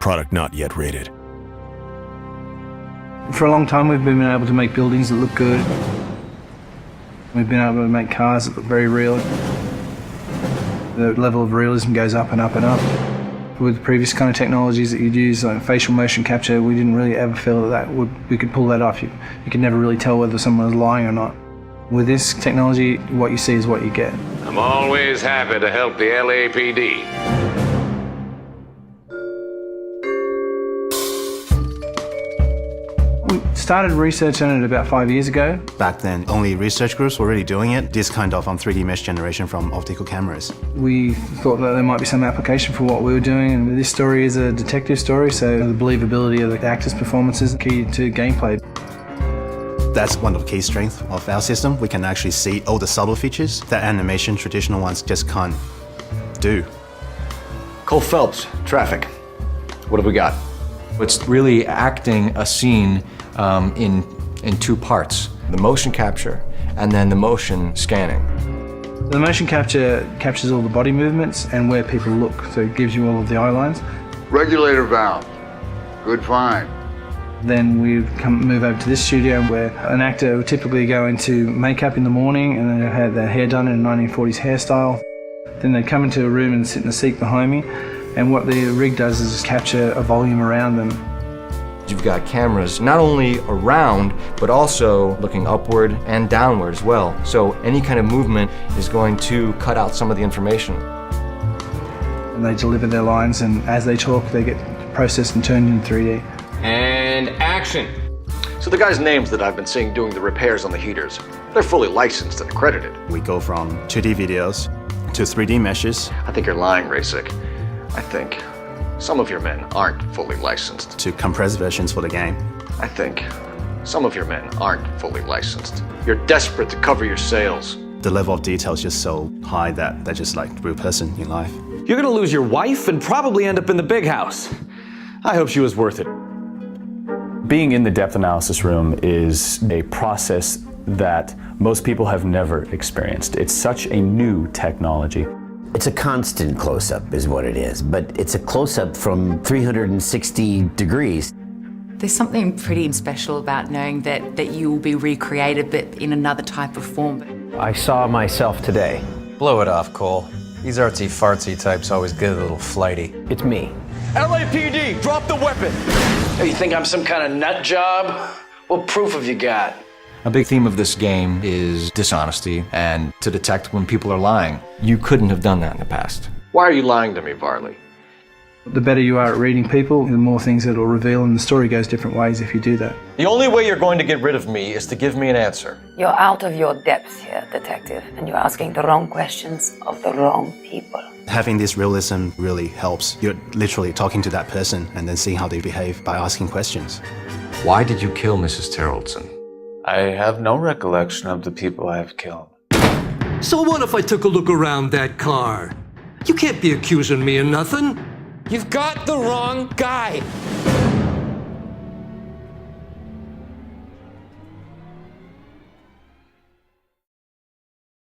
product not yet rated. For a long time we've been able to make buildings that look good. We've been able to make cars that look very real. The level of realism goes up and up and up. With previous kind of technologies that you'd use, like facial motion capture, we didn't really ever feel that we could pull that off. You could never really tell whether someone was lying or not. With this technology, what you see is what you get. I'm always happy to help the LAPD. We started research on it about 5 years ago. Back then, only research groups were already doing it, this kind of 3D mesh generation from optical cameras. We thought that there might be some application for what we were doing, and this story is a detective story, so the believability of the actors' performances is key to gameplay. That's one of the key strengths of our system. We can actually see all the subtle features that animation traditional ones just can't do. Cole Phelps, traffic. What have we got? It's really acting a scene in two parts. The motion capture and then the motion scanning. The motion capture captures all the body movements and where people look, so it gives you all of the eye lines. Regulator valve. Good find. Then we'd move over to this studio where an actor would typically go into makeup in the morning and then have their hair done in a 1940s hairstyle. Then they'd come into a room and sit in the seat behind me, and what the rig does is just capture a volume around them. You've got cameras not only around, but also looking upward and downward as well. So any kind of movement is going to cut out some of the information. And they deliver their lines, and as they talk, they get processed and turned into 3D. And action. So the guys' names that I've been seeing doing the repairs on the heaters, they're fully licensed and accredited. We go from 2D videos to 3D meshes. I think you're lying, Rasik. I think some of your men aren't fully licensed. To compressed versions for the game. I think some of your men aren't fully licensed. You're desperate to cover your sales. The level of detail is just so high that they're just like a real person in life. You're gonna lose your wife and probably end up in the big house. I hope she was worth it. Being in the depth analysis room is a process that most people have never experienced. It's such a new technology. It's a constant close-up is what it is, but it's a close-up from 360 degrees. There's something pretty special about knowing that you will be recreated, but in another type of form. I saw myself today. Blow it off, Cole. These artsy-fartsy types always get a little flighty. It's me. LAPD, drop the weapon! Hey, you think I'm some kind of nut job? What proof have you got? A big theme of this game is dishonesty and to detect when people are lying. You couldn't have done that in the past. Why are you lying to me, Varley? The better you are at reading people, the more things it'll reveal, and the story goes different ways if you do that. The only way you're going to get rid of me is to give me an answer. You're out of your depth here, detective, and you're asking the wrong questions of the wrong people. Having this realism really helps. You're literally talking to that person and then seeing how they behave by asking questions. Why did you kill Mrs. Terrellson? I have no recollection of the people I have killed. So what if I took a look around that car? You can't be accusing me of nothing. You've got the wrong guy.